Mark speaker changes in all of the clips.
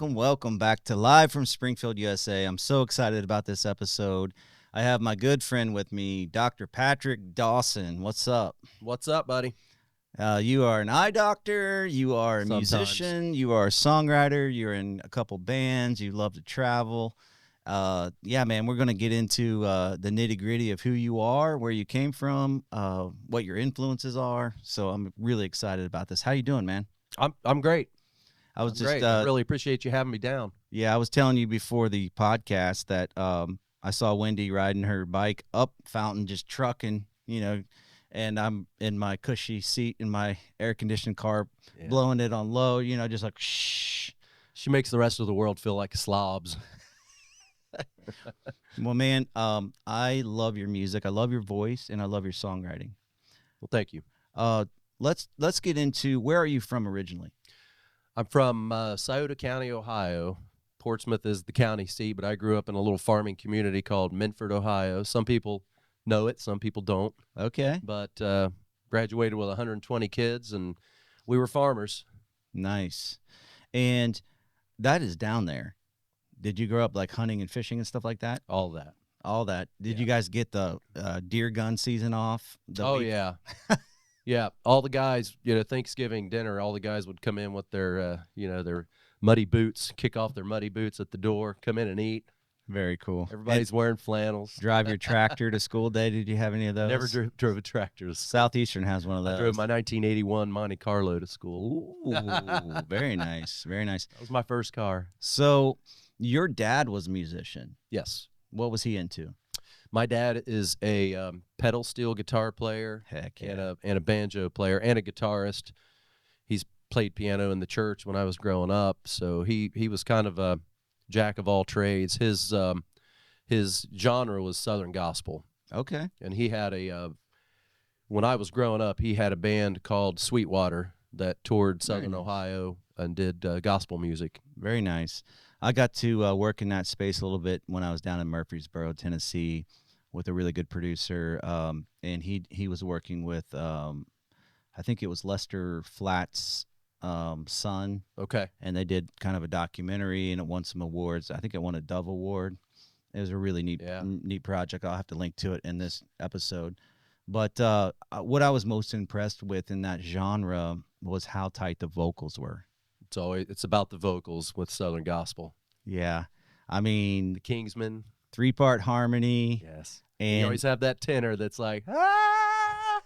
Speaker 1: Welcome back to Live from Springfield, USA. I'm so excited about this episode. I have my good friend with me, Dr. Patrick Dawson. What's up?
Speaker 2: What's up, buddy?
Speaker 1: You are an eye doctor, you are a musician, you are a songwriter, you're in a couple bands, you love to travel. Yeah, man, we're going to get into the nitty-gritty of who you are, where you came from, what your influences are. So I'm really excited about this. How you doing, man?
Speaker 2: I'm great.
Speaker 1: I was
Speaker 2: great. I really appreciate you having me down.
Speaker 1: Yeah, I was telling you before the podcast that I saw Wendy riding her bike up Fountain, just trucking, and I'm in my cushy seat in my air-conditioned car, blowing it on low, just like, shh.
Speaker 2: She makes the rest of the world feel like slobs.
Speaker 1: Well, man, I love your music. I love your voice, and I love your songwriting.
Speaker 2: Well, thank you.
Speaker 1: Let's get into, where are you from originally?
Speaker 2: I'm from Scioto County, Ohio. Portsmouth is the county seat, but I grew up in a little farming community called Minford, Ohio. Some people know it, some people don't.
Speaker 1: Okay.
Speaker 2: But graduated with 120 kids, and we were farmers.
Speaker 1: Nice. And that is down there. Did you grow up like hunting and fishing and stuff like that?
Speaker 2: All that.
Speaker 1: All that. Did you guys get the deer gun season off?
Speaker 2: Yeah. Yeah, all the guys, Thanksgiving dinner, all the guys would come in with their, their muddy boots, kick off their muddy boots at the door, come in and eat.
Speaker 1: Very cool.
Speaker 2: Everybody's wearing flannels.
Speaker 1: Drive your tractor to school day. Did you have any of those?
Speaker 2: Never drove a tractor.
Speaker 1: Southeastern has one of those.
Speaker 2: I drove my 1981 Monte Carlo to school.
Speaker 1: Ooh, very nice. Very nice.
Speaker 2: That was my first car.
Speaker 1: So your dad was a musician.
Speaker 2: Yes.
Speaker 1: What was he into?
Speaker 2: My dad is a pedal steel guitar player.
Speaker 1: Heck yeah.
Speaker 2: and a banjo player and a guitarist. He's played piano in the church when I was growing up, so he was kind of a jack of all trades. His genre was Southern gospel.
Speaker 1: Okay.
Speaker 2: And he had when I was growing up, he had a band called Sweetwater that toured Southern Ohio and did gospel music.
Speaker 1: Very nice. I got to work in that space a little bit when I was down in Murfreesboro, Tennessee, with a really good producer, and he was working with, I think it was Lester Flatt's son.
Speaker 2: Okay.
Speaker 1: And they did kind of a documentary, and it won some awards. I think it won a Dove Award. It was a really neat project. I'll have to link to it in this episode. But what I was most impressed with in that genre was how tight the vocals were.
Speaker 2: It's about the vocals with Southern gospel.
Speaker 1: Yeah. I mean,
Speaker 2: the Kingsmen.
Speaker 1: 3-part harmony.
Speaker 2: Yes.
Speaker 1: And
Speaker 2: you always have that tenor that's like, ah!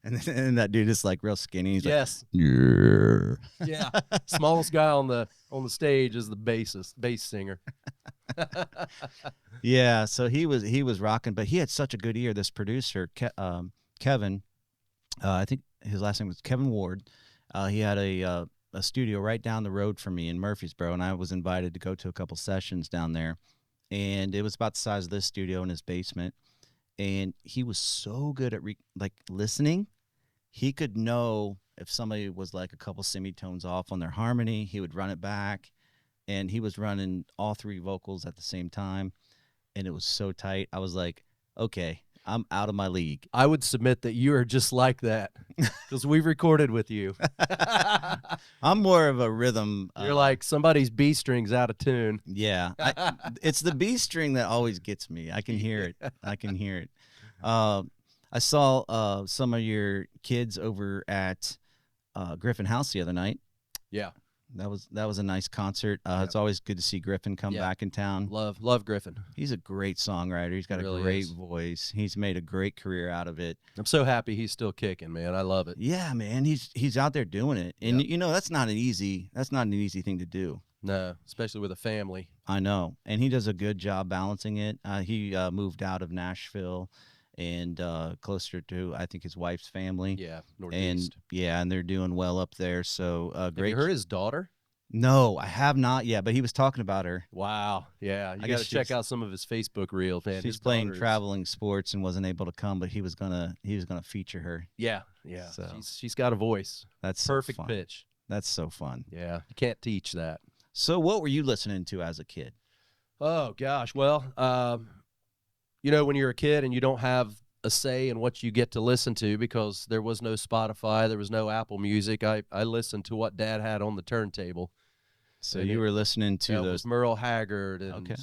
Speaker 1: and that dude is like real skinny. He's
Speaker 2: yes.
Speaker 1: Like,
Speaker 2: yeah. Smallest guy on the stage is the bass singer.
Speaker 1: Yeah, so he was rocking, but he had such a good ear, this producer, Kevin. I think his last name was Kevin Ward. He had a studio right down the road from me in Murfreesboro, and I was invited to go to a couple sessions down there. And it was about the size of this studio in his basement. And he was so good at listening. He could know if somebody was like a couple semitones off on their harmony. He would run it back. And he was running all 3 vocals at the same time. And it was so tight. I was like, okay, I'm out of my league.
Speaker 2: I would submit that you are just like that because we've recorded with you.
Speaker 1: I'm more of a rhythm.
Speaker 2: You're like somebody's B string's out of tune.
Speaker 1: Yeah. It's the B string that always gets me. I can hear it. I can hear it. I saw some of your kids over at Griffin House the other night.
Speaker 2: Yeah.
Speaker 1: That was a nice concert. It's always good to see Griffin come back in town.
Speaker 2: Love Griffin.
Speaker 1: He's a great songwriter. He's got a great voice. He's made a great career out of it.
Speaker 2: I'm so happy he's still kicking, man. I love it.
Speaker 1: Yeah, man. He's out there doing it. And that's not an easy thing to do.
Speaker 2: No, especially with a family.
Speaker 1: I know. And he does a good job balancing it. He moved out of Nashville and closer to, I think, his wife's family.
Speaker 2: Yeah, Northeast.
Speaker 1: And they're doing well up there. So great.
Speaker 2: Have you heard his daughter?
Speaker 1: No, I have not yet, but he was talking about her.
Speaker 2: Wow. Yeah, you got to check out some of his Facebook reels, man.
Speaker 1: She's playing traveling sports and wasn't able to come, but he was gonna feature her.
Speaker 2: Yeah. So she's got a voice.
Speaker 1: That's
Speaker 2: perfect
Speaker 1: so fun.
Speaker 2: Pitch.
Speaker 1: That's so fun.
Speaker 2: Yeah, you can't teach that.
Speaker 1: So what were you listening to as a kid?
Speaker 2: Oh gosh, well, you know, when you're a kid and you don't have a say in what you get to listen to because there was no Spotify, there was no Apple Music. I listened to what Dad had on the turntable.
Speaker 1: So
Speaker 2: And
Speaker 1: you
Speaker 2: it,
Speaker 1: were listening to
Speaker 2: it
Speaker 1: those.
Speaker 2: was Merle Haggard, and
Speaker 1: Okay.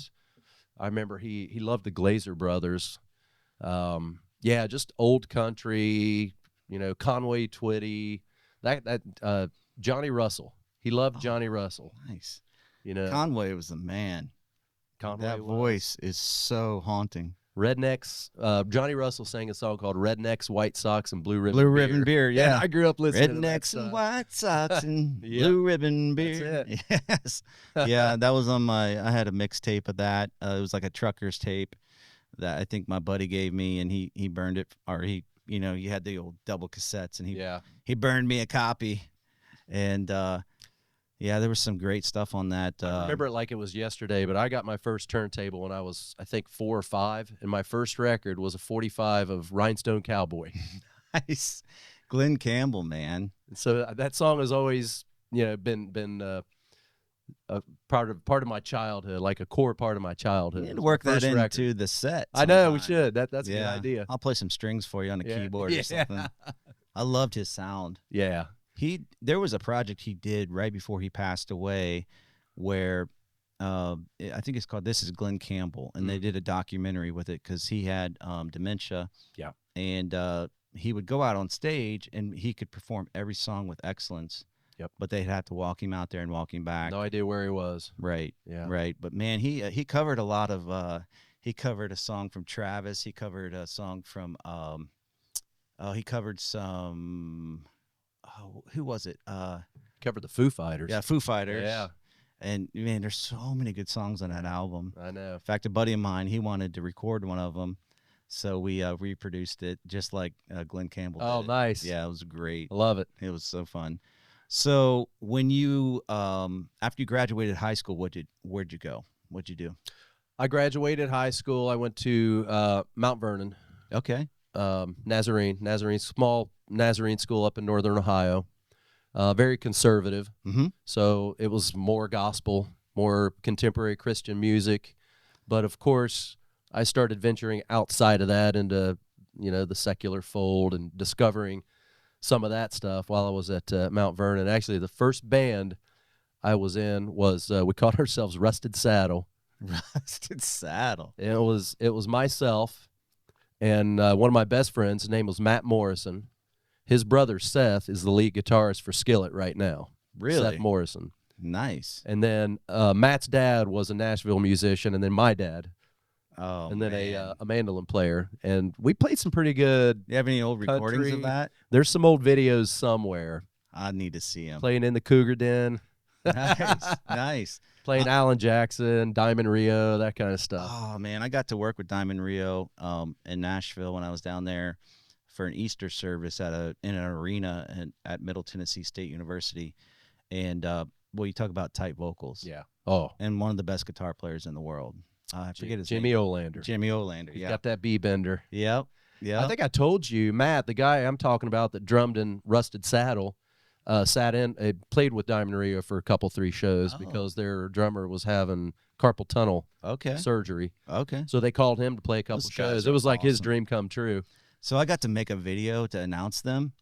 Speaker 2: I remember he loved the Glazer brothers. Yeah, just old country, you know, Conway Twitty, that Johnny Russell. He loved Johnny Russell.
Speaker 1: Nice.
Speaker 2: You know,
Speaker 1: Conway was the man.
Speaker 2: Conway
Speaker 1: That
Speaker 2: was.
Speaker 1: voice is so haunting.
Speaker 2: Rednecks. Johnny Russell sang a song called "Rednecks, White Sox, and Blue Ribbon
Speaker 1: Blue
Speaker 2: Beer."
Speaker 1: Ribbon Beer, yeah.
Speaker 2: And I grew up listening to that
Speaker 1: Rednecks
Speaker 2: stuff.
Speaker 1: and White Sox and
Speaker 2: Yep.
Speaker 1: Blue Ribbon Beer.
Speaker 2: That's
Speaker 1: Yes. Yeah, that was on I had a mixtape of that. It was like a trucker's tape that I think my buddy gave me, and he burned it, or you had the old double cassettes, and he burned me a copy. And yeah, there was some great stuff on that.
Speaker 2: I remember it like it was yesterday, but I got my first turntable when I was, I think, 4 or 5, and my first record was a 45 of Rhinestone Cowboy.
Speaker 1: Nice. Glenn Campbell, man.
Speaker 2: And so that song has always, you know, been a part of my childhood, like a core part of my childhood.
Speaker 1: You need
Speaker 2: It
Speaker 1: to
Speaker 2: was
Speaker 1: work
Speaker 2: my
Speaker 1: that
Speaker 2: first
Speaker 1: into
Speaker 2: record.
Speaker 1: the set.
Speaker 2: I know we
Speaker 1: sometime.
Speaker 2: should. That's a good
Speaker 1: Yeah.
Speaker 2: idea.
Speaker 1: I'll play some strings for you on a
Speaker 2: Yeah.
Speaker 1: keyboard or something. I loved his sound.
Speaker 2: Yeah.
Speaker 1: There was a project he did right before he passed away where I think it's called This Is Glenn Campbell, and they did a documentary with it because he had dementia.
Speaker 2: Yeah.
Speaker 1: And he would go out on stage and he could perform every song with excellence.
Speaker 2: Yep.
Speaker 1: But they'd have to walk him out there and walk him back.
Speaker 2: No idea where he was.
Speaker 1: Right.
Speaker 2: Yeah.
Speaker 1: Right. But man, he covered a lot of he covered a song from Travis. He covered a song from he covered some who was it?
Speaker 2: Covered the Foo Fighters.
Speaker 1: Yeah, Foo Fighters.
Speaker 2: Yeah.
Speaker 1: And man, there's so many good songs on that album.
Speaker 2: I know.
Speaker 1: In fact, a buddy of mine, he wanted to record one of them, so we reproduced it just like Glenn Campbell did.
Speaker 2: Oh, nice.
Speaker 1: Yeah, it was great.
Speaker 2: I love it.
Speaker 1: It was so fun. So when you after you graduated high school, where'd you go? What'd you do?
Speaker 2: I graduated high school. I went to Mount Vernon,
Speaker 1: Okay.
Speaker 2: Nazarene, small Nazarene school up in northern Ohio. Very conservative.
Speaker 1: Mm-hmm.
Speaker 2: So it was more gospel, more contemporary Christian music. But of course, I started venturing outside of that into, you know, the secular fold and discovering some of that stuff while I was at Mount Vernon. Actually, the first band I was in was we called ourselves Rusted Saddle.
Speaker 1: Rusted Saddle.
Speaker 2: And it was myself and one of my best friends. His name was Matt Morrison. His brother Seth is the lead guitarist for Skillet right now.
Speaker 1: Really?
Speaker 2: Seth Morrison.
Speaker 1: Nice.
Speaker 2: And then Matt's dad was a Nashville musician, and then my dad,
Speaker 1: Oh,
Speaker 2: and then
Speaker 1: man.
Speaker 2: a mandolin player. And we played some pretty good.
Speaker 1: You have any old recordings
Speaker 2: country.
Speaker 1: of that?
Speaker 2: There's some old videos somewhere.
Speaker 1: I need to see them.
Speaker 2: Playing in the Cougar Den,
Speaker 1: Nice. Nice.
Speaker 2: playing Alan Jackson, Diamond Rio, that kind of stuff.
Speaker 1: Oh man, I got to work with Diamond Rio in Nashville when I was down there for an Easter service in an arena at Middle Tennessee State University, and well, you talk about tight vocals.
Speaker 2: Yeah. Oh,
Speaker 1: And one of the best guitar players in the world. I forget his
Speaker 2: Jimmy
Speaker 1: name.
Speaker 2: Olander.
Speaker 1: Jimmy Olander.
Speaker 2: He's
Speaker 1: Yeah.
Speaker 2: got that B-bender.
Speaker 1: Yep. Yeah.
Speaker 2: I think I told you, Matt, the guy I'm talking about that drummed in Rusted Saddle, played with Diamond Rio for a couple, 3 shows because their drummer was having carpal tunnel
Speaker 1: Okay.
Speaker 2: surgery.
Speaker 1: Okay.
Speaker 2: So they called him to play a couple
Speaker 1: Those guys
Speaker 2: shows.
Speaker 1: are
Speaker 2: It was like his
Speaker 1: awesome.
Speaker 2: dream come true.
Speaker 1: So I got to make a video to announce them,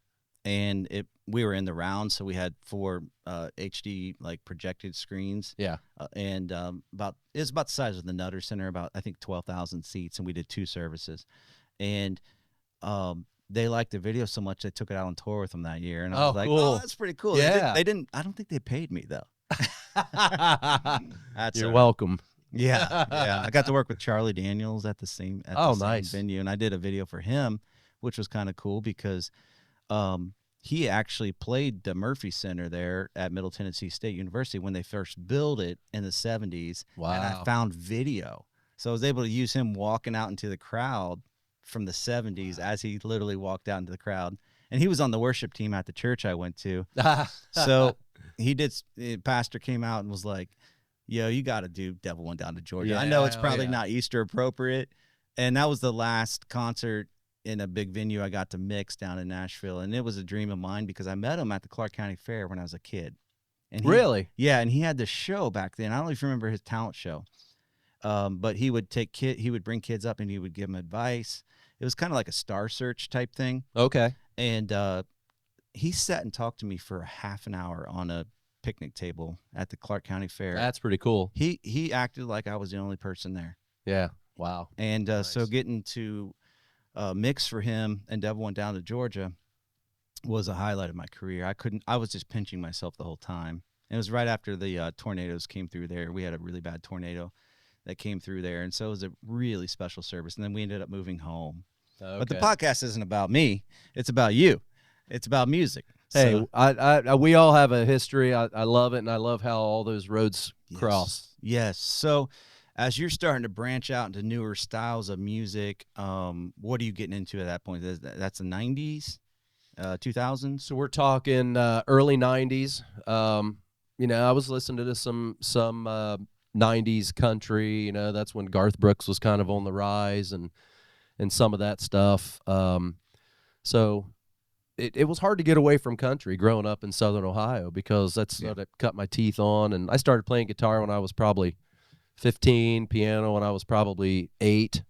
Speaker 1: and we were in the round, so we had 4 HD like projected screens.
Speaker 2: Yeah.
Speaker 1: And it was about the size of the Nutter Center, about I think 12,000 seats, and we did 2 services. And they liked the video so much they took it out on tour with them that year, and I was like,
Speaker 2: cool.
Speaker 1: "Oh, that's pretty cool."
Speaker 2: Yeah.
Speaker 1: They didn't. I don't think they paid me though. That's
Speaker 2: You're
Speaker 1: all right.
Speaker 2: welcome.
Speaker 1: Yeah, yeah. I got to work with Charlie Daniels at the same
Speaker 2: Nice.
Speaker 1: venue, and I did a video for him, which was kind of cool because he actually played the Murphy Center there at Middle Tennessee State University when they first built it in the 70s. And I
Speaker 2: Wow.
Speaker 1: found video. So I was able to use him walking out into the crowd from the 70s as he literally walked out into the crowd. And he was on the worship team at the church I went to. So pastor came out and was like, "Yo, you got to do Devil Went Down to Georgia." I know it's
Speaker 2: Yeah,
Speaker 1: probably
Speaker 2: yeah.
Speaker 1: not Easter appropriate. And that was the last concert in a big venue I got to mix down in Nashville. And it was a dream of mine because I met him at the Clark County Fair when I was a kid. And
Speaker 2: Really?
Speaker 1: Yeah, and he had this show back then. I don't know if you remember his talent show. But he would he would bring kids up and he would give them advice. It was kind of like a Star Search type thing.
Speaker 2: Okay.
Speaker 1: And he sat and talked to me for a half an hour on a picnic table at the Clark County Fair.
Speaker 2: That's pretty cool.
Speaker 1: He acted like I was the only person there.
Speaker 2: Yeah. Wow.
Speaker 1: And
Speaker 2: Nice.
Speaker 1: so getting to mix for him and Devil Went Down to Georgia was a highlight of my career. I was just pinching myself the whole time. And it was right after the tornadoes came through there. We had a really bad tornado that came through there. And so it was a really special service. And then we ended up moving home.
Speaker 2: Okay.
Speaker 1: But the podcast isn't about me. It's about you. It's about music.
Speaker 2: Hey,
Speaker 1: So,
Speaker 2: I we all have a history. I love it, and I love how all those roads cross.
Speaker 1: Yes. So as you're starting to branch out into newer styles of music, what are you getting into at that point? That's the 90s, 2000s?
Speaker 2: So we're talking early 90s. I was listening to some 90s country. That's when Garth Brooks was kind of on the rise and some of that stuff. So it was hard to get away from country growing up in Southern Ohio because that's what I cut my teeth on. And I started playing guitar when I was probably 15, piano when I was probably 8.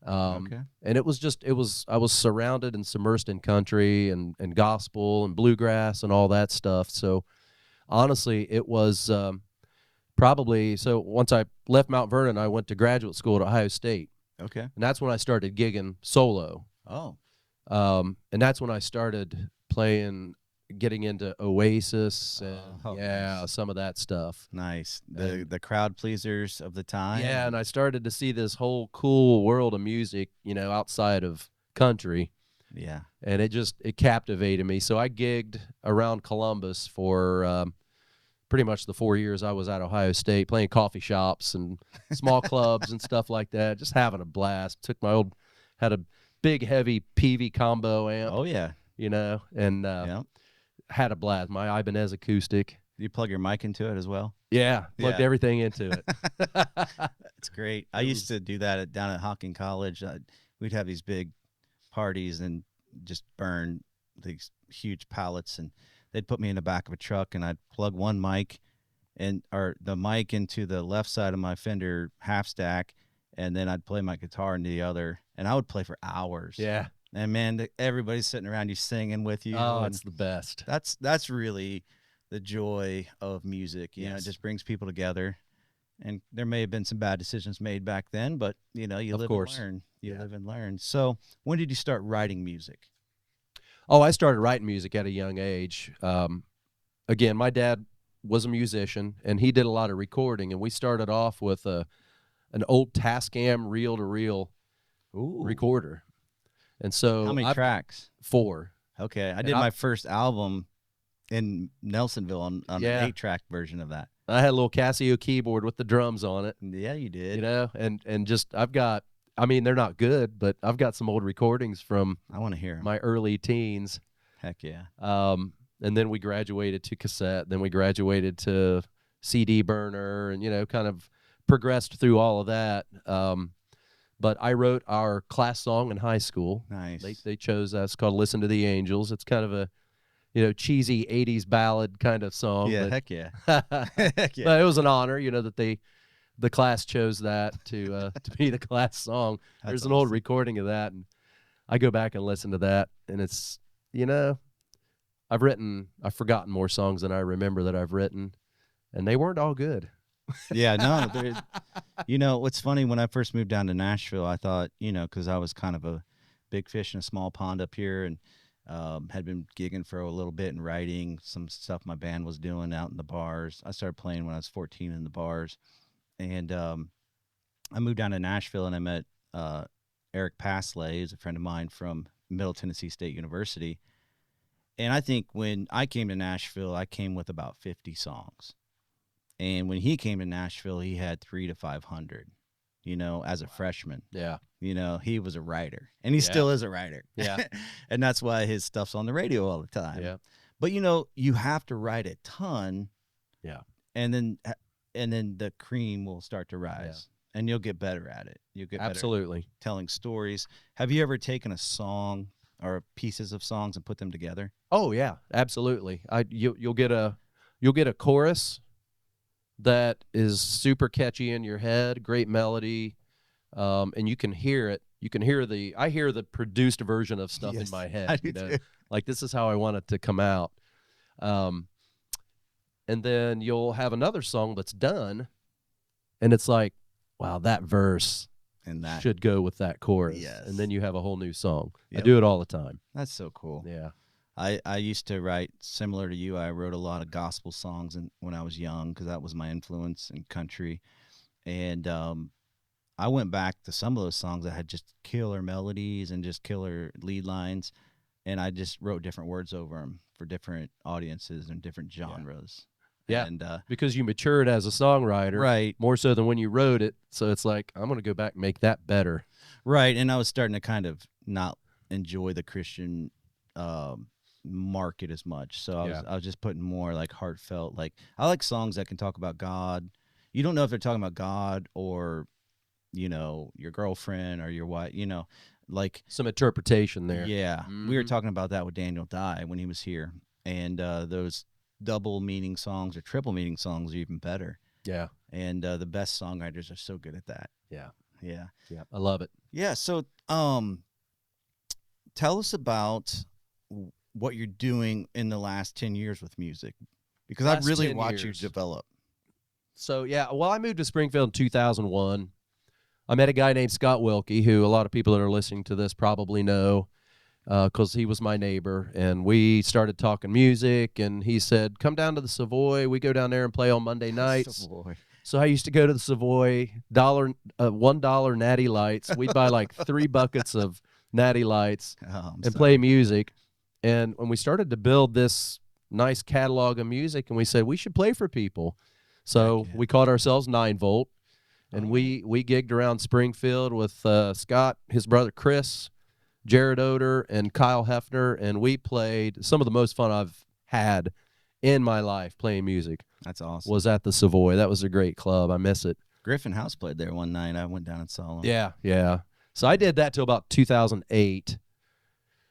Speaker 2: And it was I was surrounded and submersed in country and gospel and bluegrass and all that stuff. So honestly, it was probably, so once I left Mount Vernon, I went to graduate school at Ohio State.
Speaker 1: Okay.
Speaker 2: And that's when I started gigging solo.
Speaker 1: Oh.
Speaker 2: And that's when I started getting into Oasis and some of that stuff.
Speaker 1: Nice. The crowd pleasers of the time.
Speaker 2: Yeah, and I started to see this whole cool world of music, outside of country.
Speaker 1: Yeah.
Speaker 2: And it captivated me. So I gigged around Columbus for pretty much the 4 years I was at Ohio State, playing coffee shops and small clubs and stuff like that, just having a blast. Had a big, heavy PV combo amp.
Speaker 1: Oh, yeah.
Speaker 2: And had a blast. My Ibanez acoustic.
Speaker 1: Do you plug your mic into it as well?
Speaker 2: Yeah, plugged everything into it.
Speaker 1: It's great. I used to do that down at Hocking College. We'd have these big parties and just burn these huge pallets, and they'd put me in the back of a truck, and I'd plug one mic or the mic into the left side of my Fender half stack, and then I'd play my guitar into the other, and I would play for hours.
Speaker 2: Yeah.
Speaker 1: And man, everybody's sitting around you singing with you.
Speaker 2: Oh, it's the best.
Speaker 1: That's really the joy of music. You know, it just brings people together. And there may have been some bad decisions made back then, but you live and learn. You live and learn. So when did you start writing music?
Speaker 2: Oh, I started writing music at a young age. Again, my dad was a musician, and he did a lot of recording. And we started off with an old Tascam reel-to-reel recorder. And so
Speaker 1: how many tracks?
Speaker 2: 4.
Speaker 1: Okay, I did my first album in Nelsonville on an 8-track version of that.
Speaker 2: I had a little Casio keyboard with the drums on it.
Speaker 1: Yeah, you did.
Speaker 2: And just I've got, they're not good, but I've got some old recordings from
Speaker 1: I want to hear 'em.
Speaker 2: My early teens.
Speaker 1: Heck yeah.
Speaker 2: And then we graduated to cassette. Then we graduated to CD burner, and kind of progressed through all of that. But I wrote our class song in high school.
Speaker 1: Nice.
Speaker 2: They chose that. It's called "Listen to the Angels." It's kind of a cheesy '80s ballad kind of song.
Speaker 1: Yeah,
Speaker 2: but,
Speaker 1: heck yeah.
Speaker 2: Heck yeah. But it was an honor, that the class chose that to be the class song. There's an old recording of that, and I go back and listen to that, and it's I've forgotten more songs than I remember that I've written, and they weren't all good.
Speaker 1: Yeah, no. What's funny, when I first moved down to Nashville, I thought, because I was kind of a big fish in a small pond up here, and had been gigging for a little bit and writing some stuff my band was doing out in the bars. I started playing when I was 14 in the bars, and I moved down to Nashville, and I met Eric Pasley, who's a friend of mine from Middle Tennessee State University. And I think when I came to Nashville, I came with about 50 songs. And when he came to Nashville, he had 300 to 500, as a freshman.
Speaker 2: Yeah.
Speaker 1: He was a writer, and he still is a writer.
Speaker 2: Yeah.
Speaker 1: And that's why his stuff's on the radio all the time.
Speaker 2: Yeah.
Speaker 1: But, you have to write a ton.
Speaker 2: Yeah.
Speaker 1: And then the cream will start to rise, and you'll get better at it. You'll get better
Speaker 2: absolutely
Speaker 1: at telling stories. Have you ever taken a song or pieces of songs and put them together?
Speaker 2: Oh yeah, absolutely. You'll you'll get a chorus that is super catchy in your head, great melody, and you can hear it. You can hear I hear the produced version of stuff in my head.
Speaker 1: I do too.
Speaker 2: Like this is how I want it to come out. And then you'll have another song that's done, and it's like, wow, that verse
Speaker 1: And that
Speaker 2: should go with that chorus.
Speaker 1: Yes.
Speaker 2: And then you have a whole new song. I
Speaker 1: Yep.
Speaker 2: do it all the time.
Speaker 1: That's so cool.
Speaker 2: Yeah.
Speaker 1: I used to write similar to you. I wrote a lot of gospel songs when I was young because that was my influence in country. And I went back to some of those songs that had just killer melodies and just killer lead lines, and I just wrote different words over them for different audiences and different genres.
Speaker 2: Yeah,
Speaker 1: And
Speaker 2: because you matured as a songwriter,
Speaker 1: right,
Speaker 2: more so than when you wrote it. So it's like, I'm going to go back and make that better.
Speaker 1: right. And I was starting to kind of not enjoy the Christian market as much. So I was just putting more like heartfelt. Like I like songs that can talk about God. You don't know if they're talking about God or, you know, your girlfriend or your wife. You know, like
Speaker 2: Some interpretation there.
Speaker 1: yeah. We were talking about that with Daniel Dye when he was here, and those double meaning songs or triple meaning songs are even better.
Speaker 2: Yeah.
Speaker 1: And the best songwriters are so good at that.
Speaker 2: Yeah.
Speaker 1: Yeah.
Speaker 2: Yeah. I love it.
Speaker 1: Yeah. So tell us about what you're doing in the last 10 years with music, because I've
Speaker 2: Last
Speaker 1: really
Speaker 2: 10
Speaker 1: watched
Speaker 2: years.
Speaker 1: you develop.
Speaker 2: So, yeah, well, I moved to Springfield in 2001. I met a guy named Scott Wilkie, who a lot of people that are listening to this probably know, because he was my neighbor. And we started talking music, and he said, come down to the Savoy. We go down there and play on Monday nights.
Speaker 1: Savoy.
Speaker 2: So I used to go to the Savoy, $1 Natty Lights. We'd buy like 3 buckets of Natty Lights and play music. And when we started to build this nice catalog of music, and we said we should play for people. So we called ourselves 9 Volt, and we gigged around Springfield with Scott, his brother Chris, Jared Oder, and Kyle Hefner, and we played some of the most fun I've had in my life playing music.
Speaker 1: That's awesome.
Speaker 2: Was at the Savoy. That was a great club. I miss it.
Speaker 1: Griffin House played there one night. I went down and saw him.
Speaker 2: Yeah, yeah. So I did that till about 2008.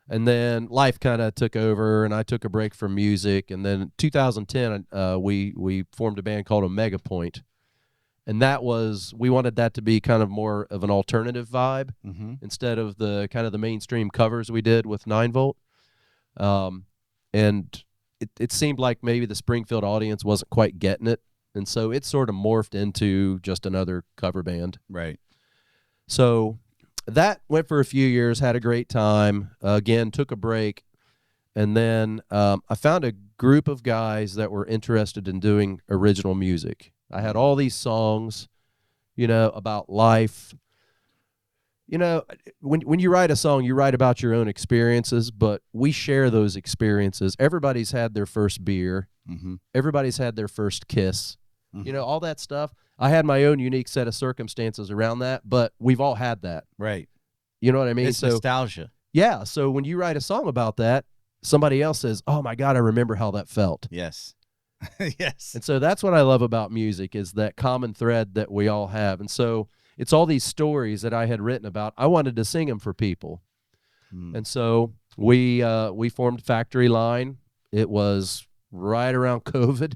Speaker 2: And then life kind of took over, and I took a break from music. And then 2010, we formed a band called Omega Point. And we wanted that to be kind of more of an alternative vibe instead of the kind of the mainstream covers we did with 9 Volt. And it seemed like maybe the Springfield audience wasn't quite getting it. And so it sort of morphed into just another cover band.
Speaker 1: Right.
Speaker 2: So that went for a few years, had a great time. Again, took a break. And then I found a group of guys that were interested in doing original music. I had all these songs, you know, about life. You know, when you write a song, you write about your own experiences, but we share those experiences. Everybody's had their first beer. Everybody's had their first kiss. You know, all that stuff. I had my own unique set of circumstances around that, but we've all had that.
Speaker 1: Right.
Speaker 2: You know what I mean?
Speaker 1: It's nostalgia.
Speaker 2: Yeah. So when you write a song about that, somebody else says, oh, my God, I remember how that felt.
Speaker 1: Yes. Yes.
Speaker 2: And so that's what I love about music is that common thread that we all have. And so it's all these stories that I had written about. I wanted to sing them for people. And so we formed Factory Line. It was right around COVID.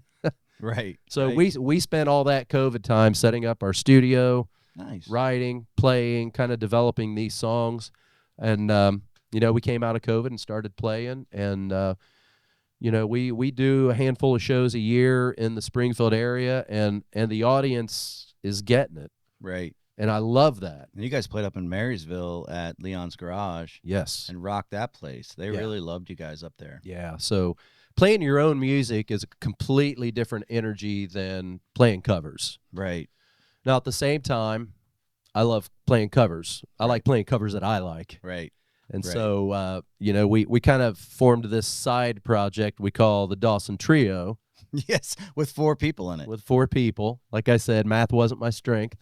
Speaker 1: Right.
Speaker 2: So we spent all that COVID time setting up our studio, writing, playing, kind of developing these songs. And, you know, we came out of COVID and started playing. And, you know, we do a handful of shows a year in the Springfield area, and the audience is getting it.
Speaker 1: Right.
Speaker 2: And I love that.
Speaker 1: And you guys played up in Marysville at Leon's Garage.
Speaker 2: Yes.
Speaker 1: And rocked that place. They really loved you guys up there.
Speaker 2: Yeah. So playing your own music is a completely different energy than playing covers.
Speaker 1: Right.
Speaker 2: Now, at the same time, I love playing covers. I like playing covers that I like.
Speaker 1: Right.
Speaker 2: And so, you know, we kind of formed this side project we call the Dawson Trio.
Speaker 1: Yes, with 4 people in it.
Speaker 2: With 4 people. Like I said, math wasn't my strength.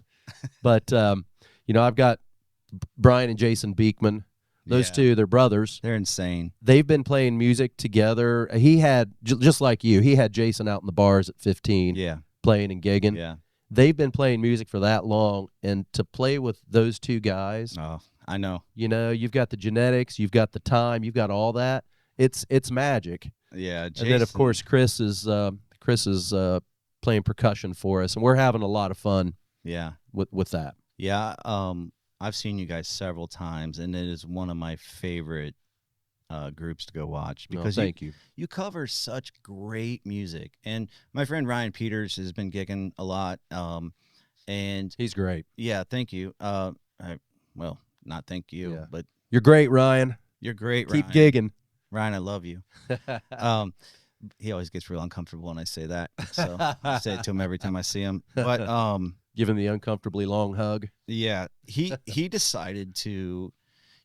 Speaker 2: But, you know, I've got Brian and Jason Beekman. Those two, they're brothers.
Speaker 1: They're insane.
Speaker 2: They've been playing music together. He had, just like you, he had Jason out in the bars at 15.
Speaker 1: Yeah.
Speaker 2: Playing and gigging.
Speaker 1: Yeah.
Speaker 2: They've been playing music for that long. And to play with those 2 guys.
Speaker 1: Oh, I know.
Speaker 2: You know, you've got the genetics, you've got the time, you've got all that. It's magic.
Speaker 1: Yeah.
Speaker 2: Jason. And then, of course, Chris is Chris is playing percussion for us, and we're having a lot of fun.
Speaker 1: Yeah.
Speaker 2: With that.
Speaker 1: Yeah. I've seen you guys several times, and it is one of my favorite groups to go watch because
Speaker 2: thank you.
Speaker 1: You cover such great music. And my friend Ryan Peters has been gigging a lot. And
Speaker 2: he's great.
Speaker 1: Yeah, thank you. Well, not thank you, but
Speaker 2: you're great, Ryan.
Speaker 1: You're great,
Speaker 2: Keep
Speaker 1: Ryan.
Speaker 2: gigging.
Speaker 1: Ryan, I love you. He always gets real uncomfortable when I say that. So I say it to him every time I see him. But
Speaker 2: give him the uncomfortably long hug.
Speaker 1: Yeah, he decided to,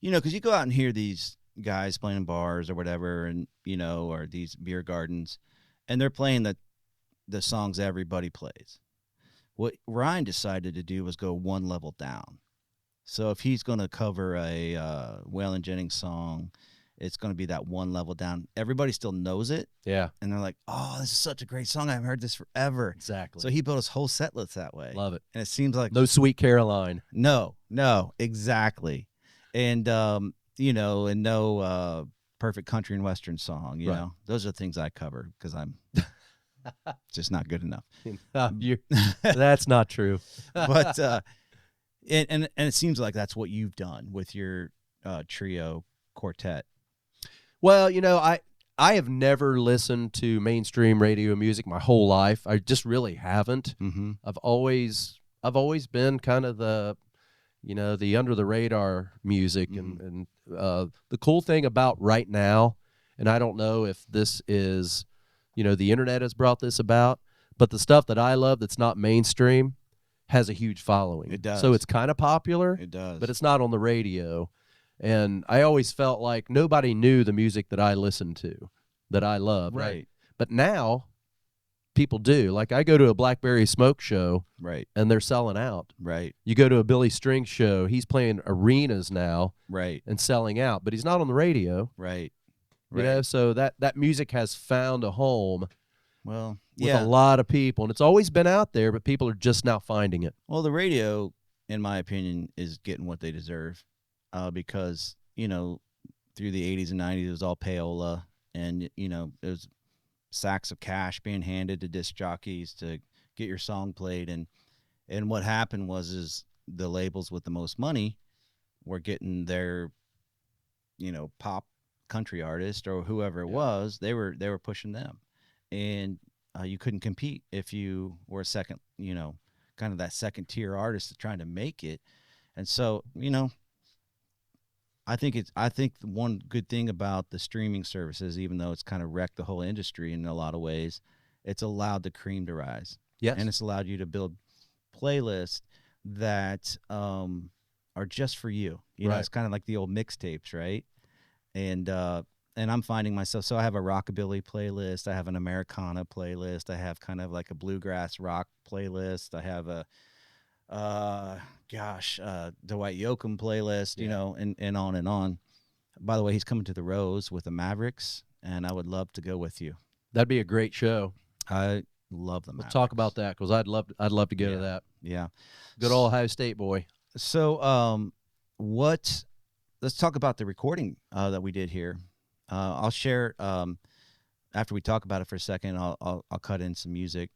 Speaker 1: because you go out and hear these guys playing in bars or whatever, and or these beer gardens, and they're playing the songs everybody plays. What Ryan decided to do was go one level down. So if he's going to cover a Waylon Jennings song, it's going to be that one level down. Everybody still knows it.
Speaker 2: Yeah.
Speaker 1: And they're like, oh, this is such a great song. I haven't heard this forever.
Speaker 2: Exactly.
Speaker 1: So he built his whole set list that way.
Speaker 2: Love it.
Speaker 1: And it seems like
Speaker 2: no Sweet Caroline.
Speaker 1: No, exactly. And, and no perfect country and Western song, you know. Those are the things I cover because I'm just not good enough.
Speaker 2: That's not true.
Speaker 1: But, and it seems like that's what you've done with your trio quartet.
Speaker 2: Well, I have never listened to mainstream radio music my whole life. I just really haven't.
Speaker 1: Mm-hmm.
Speaker 2: I've always been kind of the under the radar music.
Speaker 1: Mm-hmm.
Speaker 2: and the cool thing about right now, and I don't know if this is, the internet has brought this about, but the stuff that I love that's not mainstream has a huge following.
Speaker 1: It does.
Speaker 2: So it's kind of popular.
Speaker 1: It does.
Speaker 2: But it's not on the radio. And I always felt like nobody knew the music that I listened to, that I love.
Speaker 1: Right.
Speaker 2: But now people do. Like I go to a Blackberry Smoke show,
Speaker 1: right,
Speaker 2: and they're selling out.
Speaker 1: Right.
Speaker 2: You go to a Billy String show, he's playing arenas now,
Speaker 1: right,
Speaker 2: and selling out, but he's not on the radio.
Speaker 1: Right.
Speaker 2: So that music has found a home.
Speaker 1: Well,
Speaker 2: with a lot of people, and it's always been out there, but people are just now finding it.
Speaker 1: Well, the radio, in my opinion, is getting what they deserve. Because, through the 80s and 90s, it was all payola, and, it was sacks of cash being handed to disc jockeys to get your song played. And what happened is the labels with the most money were getting their, pop country artist or whoever it was, they were pushing them. And you couldn't compete if you were a second, kind of that second tier artist trying to make it. And so, I think one good thing about the streaming services, even though it's kind of wrecked the whole industry in a lot of ways, it's allowed the cream to rise.
Speaker 2: Yes.
Speaker 1: And it's allowed you to build playlists that are just for you. You know, it's kind of like the old mixtapes, right? And I'm finding myself, so I have a rockabilly playlist, I have an Americana playlist, I have kind of like a bluegrass rock playlist, I have a Dwight Yoakam playlist, and on and on. By the way, he's coming to the Rose with the Mavericks, and I would love to go with you.
Speaker 2: That'd be a great show.
Speaker 1: I love them.
Speaker 2: We'll talk about that because I'd love to go to that.
Speaker 1: Yeah,
Speaker 2: good old Ohio State boy.
Speaker 1: So, let's talk about the recording that we did here. I'll share after we talk about it for a second. I'll cut in some music.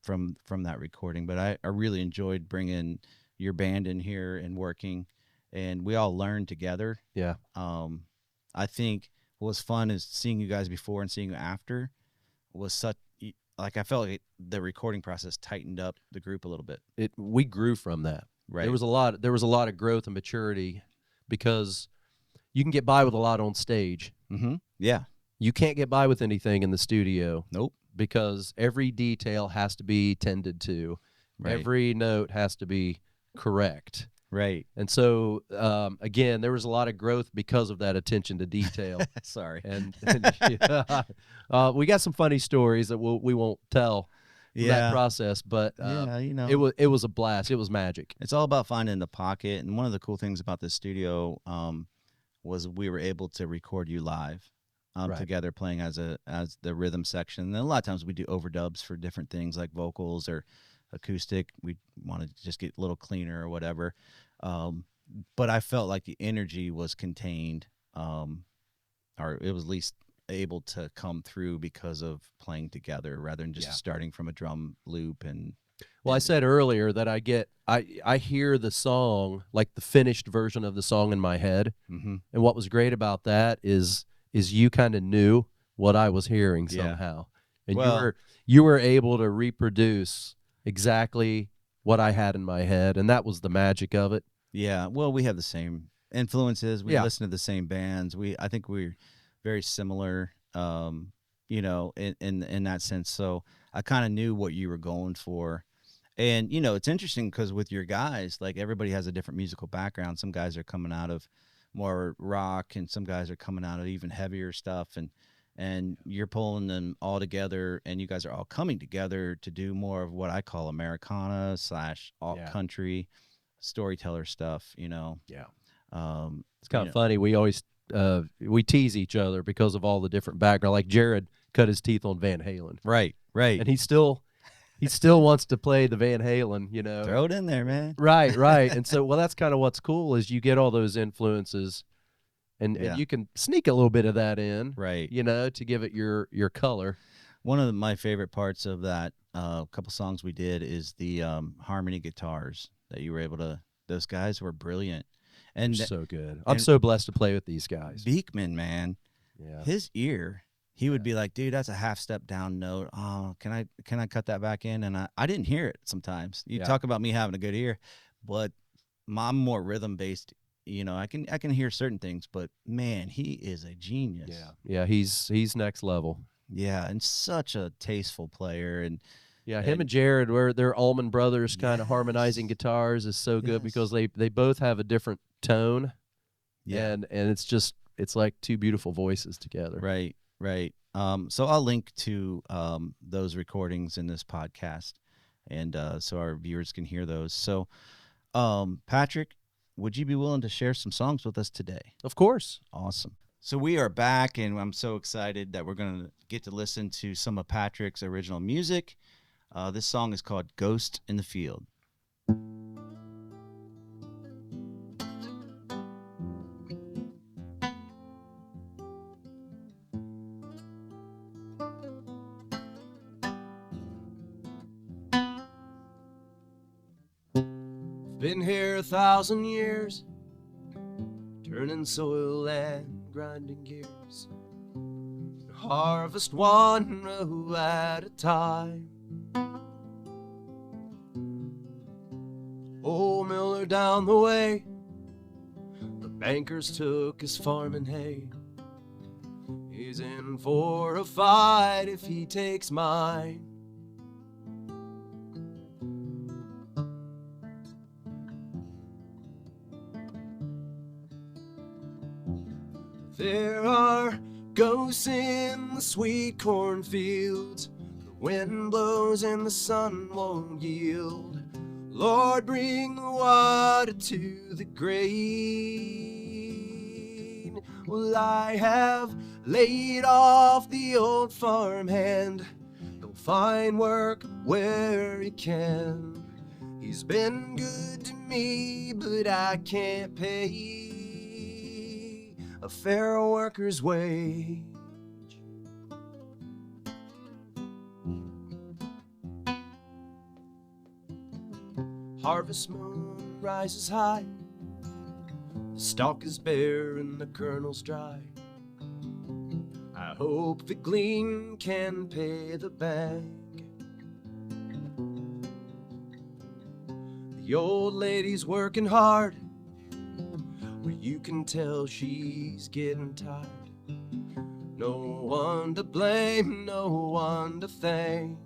Speaker 1: From that recording, but I really enjoyed bringing your band in here and working, and we all learned together.
Speaker 2: Yeah.
Speaker 1: I think what was fun is seeing you guys before and seeing you after was I felt like the recording process tightened up the group a little bit.
Speaker 2: We grew from that.
Speaker 1: Right.
Speaker 2: There was a lot of growth and maturity because you can get by with a lot on stage.
Speaker 1: Mm-hmm. Yeah.
Speaker 2: You can't get by with anything in the studio.
Speaker 1: Nope.
Speaker 2: Because every detail has to be tended to. Right. Every note has to be correct.
Speaker 1: Right.
Speaker 2: And so, again, there was a lot of growth because of that attention to detail.
Speaker 1: Sorry.
Speaker 2: And we got some funny stories that we won't tell that process, but it was a blast. It was magic.
Speaker 1: It's all about finding the pocket. And one of the cool things about this studio was we were able to record you live. Together playing as the rhythm section. And a lot of times we do overdubs for different things like vocals or acoustic. We want to just get a little cleaner or whatever. But I felt like the energy was contained, or it was at least able to come through because of playing together rather than just starting from a drum loop. And
Speaker 2: well, I said earlier that I hear the song, like the finished version of the song in my head.
Speaker 1: Mm-hmm.
Speaker 2: And what was great about that is you kind of knew what I was hearing somehow. And you were able to reproduce exactly what I had in my head, and that was the magic of it.
Speaker 1: Yeah, well, we have the same influences. We listen to the same bands. I think we're very similar, you know, in that sense. So I kind of knew what you were going for. And, you know, it's interesting because with your guys, like everybody has a different musical background. Some guys are coming out of more rock, and some guys are coming out of even heavier stuff. And you're pulling them all together, and you guys are all coming together to do more of what I call Americana / alt country storyteller stuff, you know.
Speaker 2: Yeah. It's kind of funny. We always we tease each other because of all the different background. Like Jared cut his teeth on Van Halen.
Speaker 1: Right.
Speaker 2: And he still wants to play the Van Halen, you know.
Speaker 1: Throw it in there, man.
Speaker 2: Right. And so, well, that's kind of what's cool is you get all those influences, and you can sneak a little bit of that in,
Speaker 1: right?
Speaker 2: You know, to give it your color.
Speaker 1: One of my favorite parts of that couple songs we did is the harmony guitars that you were able to. Those guys were brilliant, and
Speaker 2: so good. I'm so blessed to play with these guys.
Speaker 1: Beekman, man, his ear. He would be like, dude, that's a half step down note. Oh, can I cut that back in? And I didn't hear it sometimes. You talk about me having a good ear, but I'm more rhythm based. You know, I can hear certain things, but man, he is a genius.
Speaker 2: Yeah, he's next level.
Speaker 1: Yeah, and such a tasteful player. And
Speaker 2: him and Jared, where they're Allman Brothers, kind of harmonizing guitars is so good because they both have a different tone. Yeah, and it's like two beautiful voices together.
Speaker 1: Right. So I'll link to those recordings in this podcast, and so our viewers can hear those. So, Patrick, would you be willing to share some songs with us today?
Speaker 2: Of course.
Speaker 1: Awesome. So we are back, and I'm so excited that we're going to get to listen to some of Patrick's original music. This song is called Ghost in the Field.
Speaker 2: Been here 1,000 years, turning soil and grinding gears. Harvest one row at a time. Old Miller down the way, the bankers took his farm and hay. He's in for a fight if he takes mine. There are ghosts in the sweet cornfields. The wind blows and the sun won't yield. Lord, bring the water to the grain. Well, I have laid off the old farmhand. He'll find work where he can. He's been good to me, but I can't pay a fair worker's wage. Harvest moon rises high, the stalk is bare and the kernel's dry. I hope the glean can pay the bank. The old lady's working hard, where you can tell she's getting tired. No one to blame, no one to thank.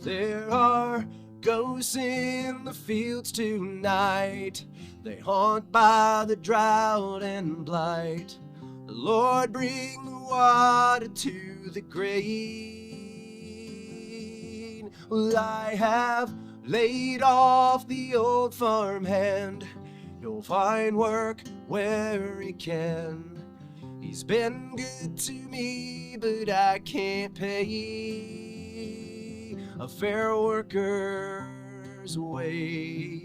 Speaker 2: There are ghosts in the fields tonight. They haunt by the drought and blight. Lord, bring the water to the grain. Well, I have laid off the old farmhand. He'll find work where he can. He's been good to me, but I can't pay a fair worker's
Speaker 3: years away.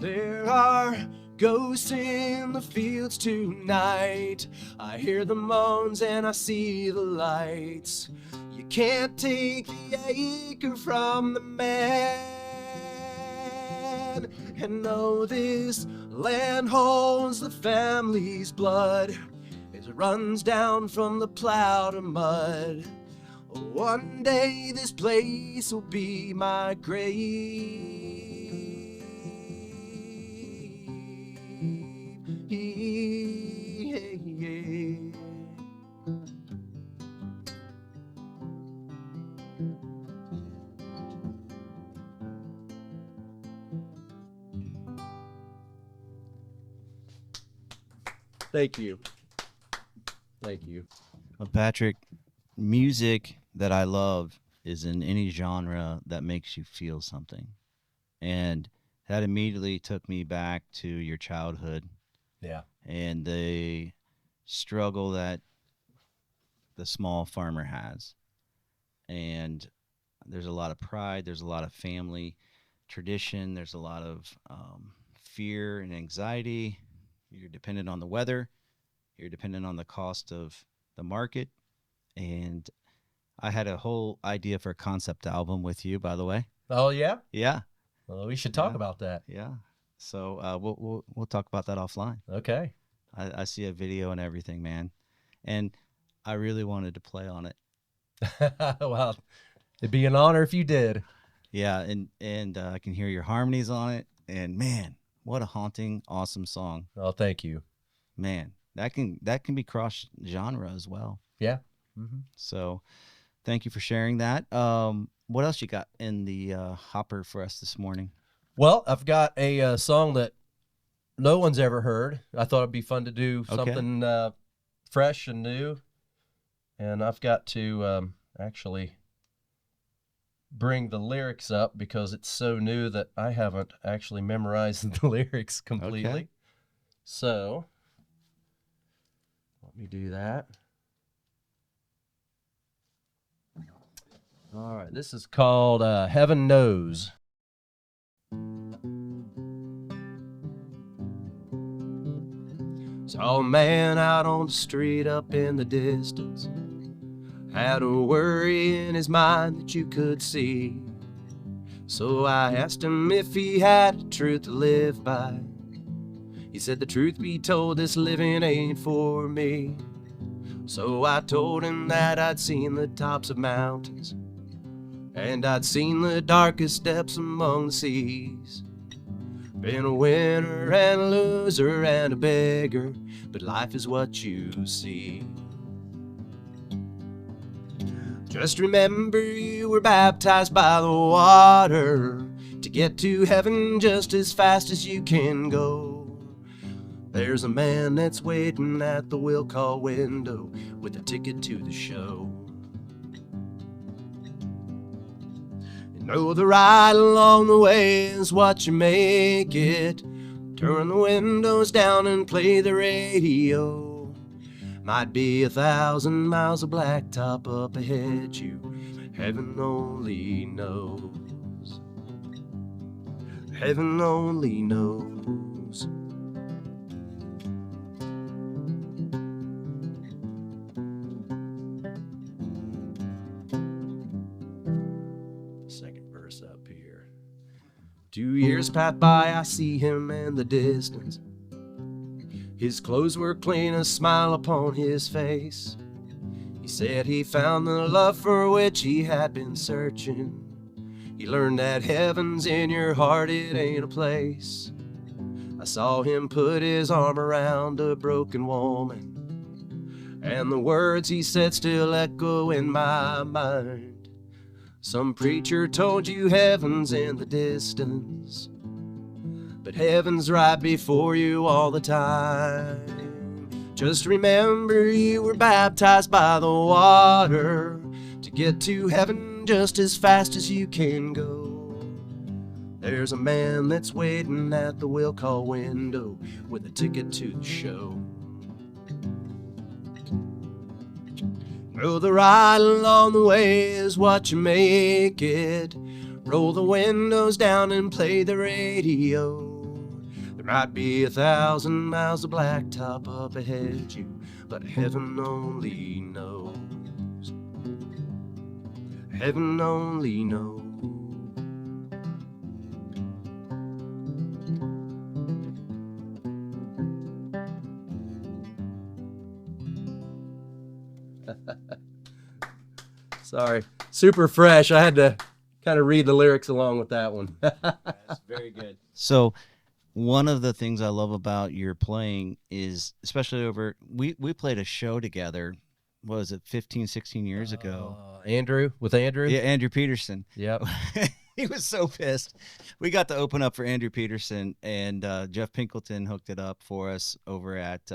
Speaker 3: There are ghosts in the fields tonight. I hear the moans and I see the lights. You can't take the acre from the man. And know this land holds the family's blood as it runs down from the plow to mud. One day this place will be my grave.
Speaker 2: Thank you. Thank you.
Speaker 1: Well, Patrick, music that I love is in any genre that makes you feel something. And that immediately took me back to your childhood.
Speaker 3: Yeah.
Speaker 1: And the struggle that the small farmer has. And there's a lot of pride, there's a lot of family tradition, there's a lot of fear and anxiety. You're dependent on the weather, you're dependent on the cost of the market. And I had a whole idea for a concept album with you, by the way.
Speaker 3: Oh, yeah?
Speaker 1: Yeah.
Speaker 3: Well, we should talk about that.
Speaker 1: Yeah. So we'll talk about that offline.
Speaker 3: Okay.
Speaker 1: I see a video and everything, man. And I really wanted to play on it.
Speaker 3: Well, it'd be an honor if you did.
Speaker 1: Yeah, and I can hear your harmonies on it. And man, what a haunting, awesome song.
Speaker 3: Oh, thank you.
Speaker 1: Man, that can be cross genre as well.
Speaker 3: Yeah. Mm-hmm.
Speaker 1: So thank you for sharing that. What else you got in the hopper for us this morning?
Speaker 3: Well, I've got a song that no one's ever heard. I thought it'd be fun to do something fresh and new. And I've got to actually bring the lyrics up because it's so new that I haven't actually memorized the lyrics completely.
Speaker 1: Okay.
Speaker 3: So let me do that. All right, this is called Heaven Knows. Saw a man out on the street up in the distance, had a worry in his mind that you could see. So I asked him if he had a truth to live by. He said, the truth be told, this living ain't for me. So I told him that I'd seen the tops of mountains, and I'd seen the darkest depths among the seas. Been a winner and a loser and a beggar, but life is what you see. Just remember you were baptized by the water to get to heaven just as fast as you can go. There's a man that's waiting at the will call window with a ticket to the show. You know the ride along the way is what you make it. Turn the windows down and play the radio. Might be 1,000 miles of blacktop up ahead you. Heaven only knows. Heaven only knows. Second verse up here. 2 years pass by, I see him in the distance. His clothes were clean, a smile upon his face. He said he found the love for which he had been searching. He learned that heaven's in your heart, it ain't a place. I saw him put his arm around a broken woman, and the words he said still echo in my mind. Some preacher told you heaven's in the distance, but heaven's right before you all the time. Just remember you were baptized by the water to to get to heaven just as fast as you can go. There's a man that's waiting at the will call window with a ticket to the show. Throw the ride along the way is what you make it. Roll the windows down and play the radio. There might be 1,000 miles of blacktop up ahead you, but heaven only knows. Heaven only knows. Sorry, super fresh. I had to kind of read the lyrics along with that one.
Speaker 1: That's very good. So one of the things I love about your playing is, especially we played a show together, what was it, 15, 16 years ago?
Speaker 2: Andrew?
Speaker 1: Yeah, Andrew Peterson.
Speaker 2: Yep.
Speaker 1: He was so pissed. We got to open up for Andrew Peterson, and Jeff Pinkleton hooked it up for us over at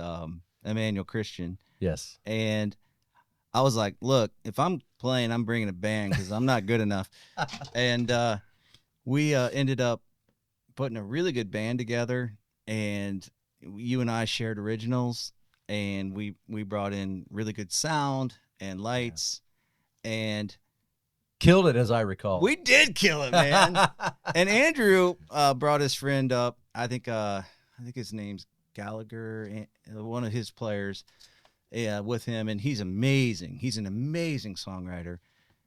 Speaker 1: Emmanuel Christian.
Speaker 2: Yes.
Speaker 1: And I was like, look, if I'm playing, I'm bringing a band because I'm not good enough. And we ended up putting a really good band together, and you and I shared originals, and we brought in really good sound and lights, and
Speaker 2: killed it, as I recall.
Speaker 1: We did kill it, man. And Andrew brought his friend up. I think his name's Gallagher, one of his players. Yeah, with him, and he's amazing. He's an amazing songwriter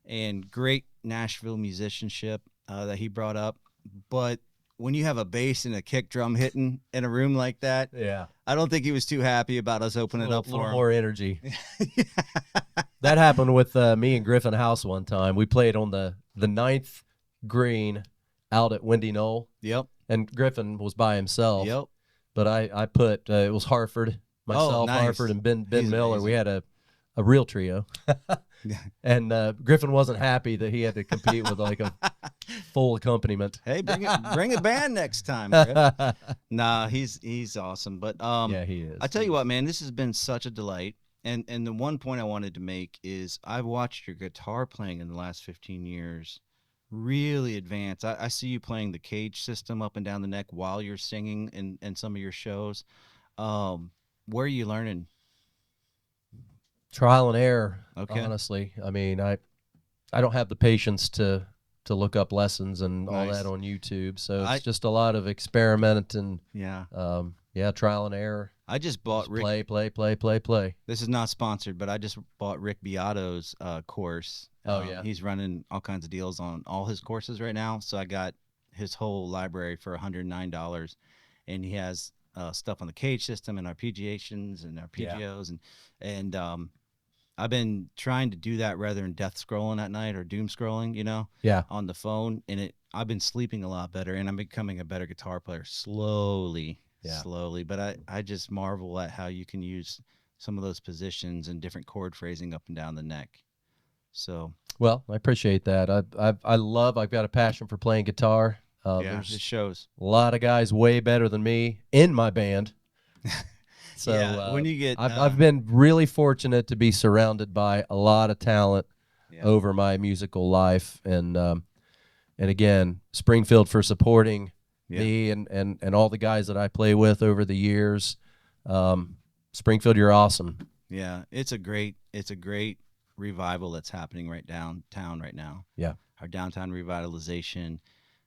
Speaker 1: and great Nashville musicianship that he brought up. But when you have a bass and a kick drum hitting in a room like that,
Speaker 2: yeah,
Speaker 1: I don't think he was too happy about us opening it up for him.
Speaker 2: A little more energy. That happened with me and Griffin House one time. We played on the 9th green out at Windy Knoll.
Speaker 1: Yep.
Speaker 2: And Griffin was by himself.
Speaker 1: Yep.
Speaker 2: But I put it was Hartford. Myself,
Speaker 1: nice.
Speaker 2: Hartford, and Ben Miller.
Speaker 1: Amazing.
Speaker 2: We had a real trio. And Griffin wasn't happy that he had to compete with like a full accompaniment.
Speaker 1: Hey, bring a band next time, Griff. Nah, he's awesome. But
Speaker 2: yeah, he is.
Speaker 1: I tell you what, man, this has been such a delight. And the one point I wanted to make is I've watched your guitar playing in the last 15 years really advance. I see you playing the cage system up and down the neck while you're singing in some of your shows. Where are you learning?
Speaker 2: Trial and error.
Speaker 1: Okay.
Speaker 2: Honestly, I mean, I don't have the patience to look up lessons and all
Speaker 1: Nice.
Speaker 2: that on YouTube. So it's just a lot of experiment and trial and error.
Speaker 1: I just bought
Speaker 2: Just play.
Speaker 1: This is not sponsored, but I just bought Rick Beato's course.
Speaker 2: Oh, yeah.
Speaker 1: He's running all kinds of deals on all his courses right now. So I got his whole library for $109, and he has stuff on the cage system and arpeggiations and arpeggios, and I've been trying to do that rather than death scrolling at night or doom scrolling, on the phone, and I've been sleeping a lot better, and I'm becoming a better guitar player slowly. But I just marvel at how you can use some of those positions and different chord phrasing up and down the neck. So
Speaker 2: well, I appreciate that. I've got a passion for playing guitar.
Speaker 1: it shows.
Speaker 2: A lot of guys way better than me in my band. So
Speaker 1: when you get,
Speaker 2: I've been really fortunate to be surrounded by a lot of talent over my musical life, and again, Springfield for supporting me and all the guys that I play with over the years. Springfield, you're awesome.
Speaker 1: Yeah, it's a great revival that's happening right downtown right now.
Speaker 2: Yeah,
Speaker 1: our downtown revitalization.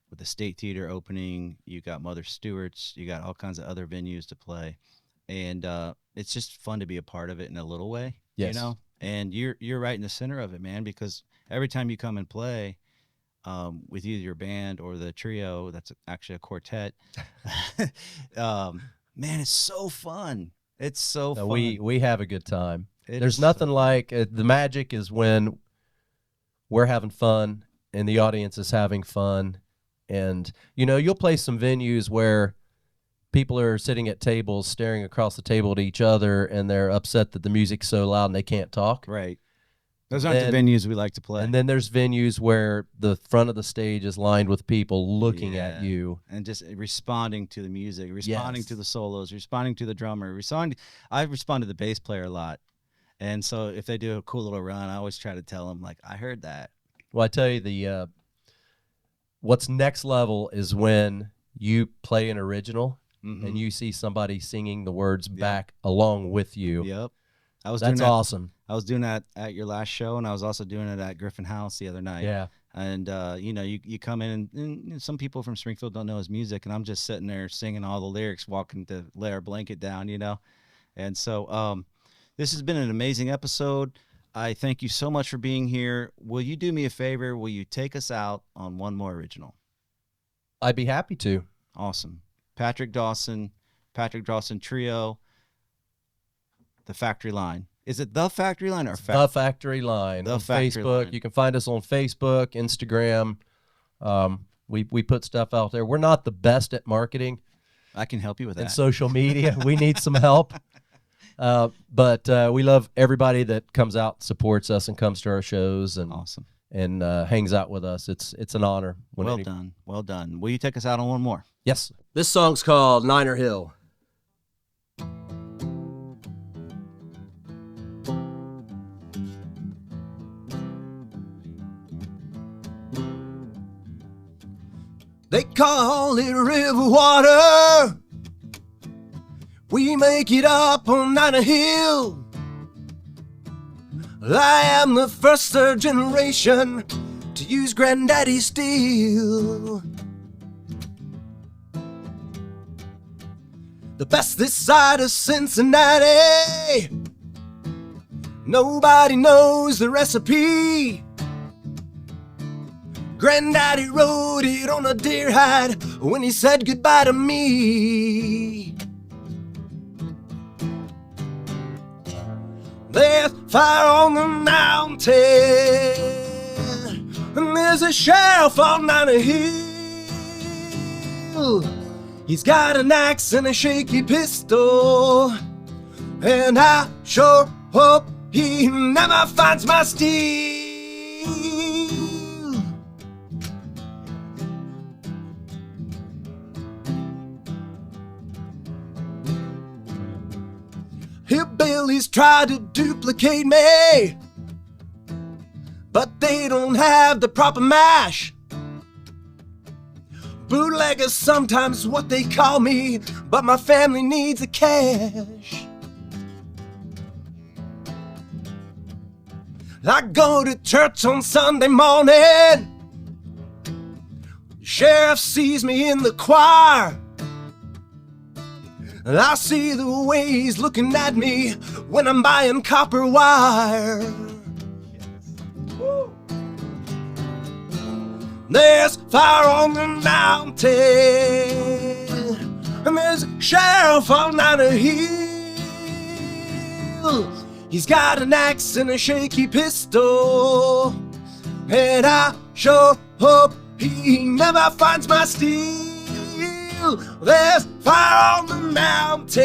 Speaker 1: With the State Theater opening, you got Mother Stewart's, you got all kinds of other venues to play, and it's just fun to be a part of it in a little way,
Speaker 2: yes.
Speaker 1: And you're right in the center of it, man, because every time you come and play with either your band or the trio, that's actually a quartet, man, it's so fun. It's so fun.
Speaker 2: We have a good time. There's nothing like the magic is when we're having fun and the audience is having fun. And, you'll play some venues where people are sitting at tables staring across the table at each other, and they're upset that the music's so loud and they can't talk.
Speaker 1: Right. Those aren't the venues we like to play.
Speaker 2: And then there's venues where the front of the stage is lined with people looking at you.
Speaker 1: And just responding to the music, responding to the solos, responding to the drummer, I respond to the bass player a lot. And so if they do a cool little run, I always try to tell them, like, I heard that.
Speaker 2: Well, I tell you, what's next level is when you play an original and you see somebody singing the words back along with you.
Speaker 1: Yep.
Speaker 2: That's awesome.
Speaker 1: I was doing that at your last show, and I was also doing it at Griffin House the other night.
Speaker 2: Yeah.
Speaker 1: And, you come in, and some people from Springfield don't know his music, and I'm just sitting there singing all the lyrics, walking to lay our blanket down, And so this has been an amazing episode. I thank you so much for being here. Will you do me a favor? Will you take us out on one more original?
Speaker 2: I'd be happy to.
Speaker 1: Awesome. Patrick Dawson Trio, The Factory Line. Is it The Factory Line or
Speaker 2: The Factory Line?
Speaker 1: The
Speaker 2: on
Speaker 1: Factory
Speaker 2: Facebook.
Speaker 1: Line.
Speaker 2: You can find us on Facebook, Instagram. We put stuff out there. We're not the best at marketing
Speaker 1: I can help you with that.
Speaker 2: and social media. We need some help. But we love everybody that comes out, supports us, and comes to our shows and
Speaker 1: Awesome.
Speaker 2: and hangs out with us. It's an honor.
Speaker 1: Well done. Well done. Will you take us out on one more?
Speaker 2: Yes.
Speaker 3: This song's called Niner Hill. They call it river water. We make it up on Niner Hill. I am the first third generation to use Granddaddy steel. The best this side of Cincinnati. Nobody knows the recipe. Granddaddy wrote it on a deer hide when he said goodbye to me. There's fire on the mountain, and there's a sheriff on Niner Hill. He's got an axe and a shaky pistol, and I sure hope he never finds my steel. Hillbillies try to duplicate me, but they don't have the proper mash. Bootlegger's sometimes what they call me, but my family needs the cash. I go to church on Sunday morning. The sheriff sees me in the choir. I see the way he's looking at me when I'm buying copper wire. There's fire on the mountain, and there's a sheriff on Niner Hill. He's got an axe and a shaky pistol, and I sure hope he never finds my steel. There's fire on the mountain,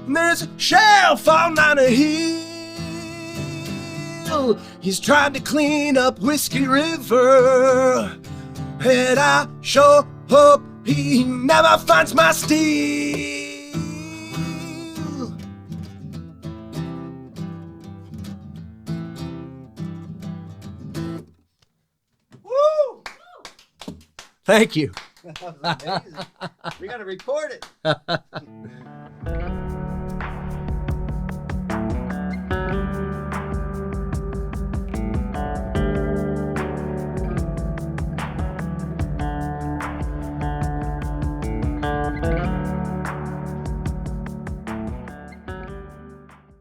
Speaker 3: and there's a sheriff on Niner Hill. He's trying to clean up Whiskey River, and I sure hope he never finds my steel. Woo! Thank you.
Speaker 1: We got to record it.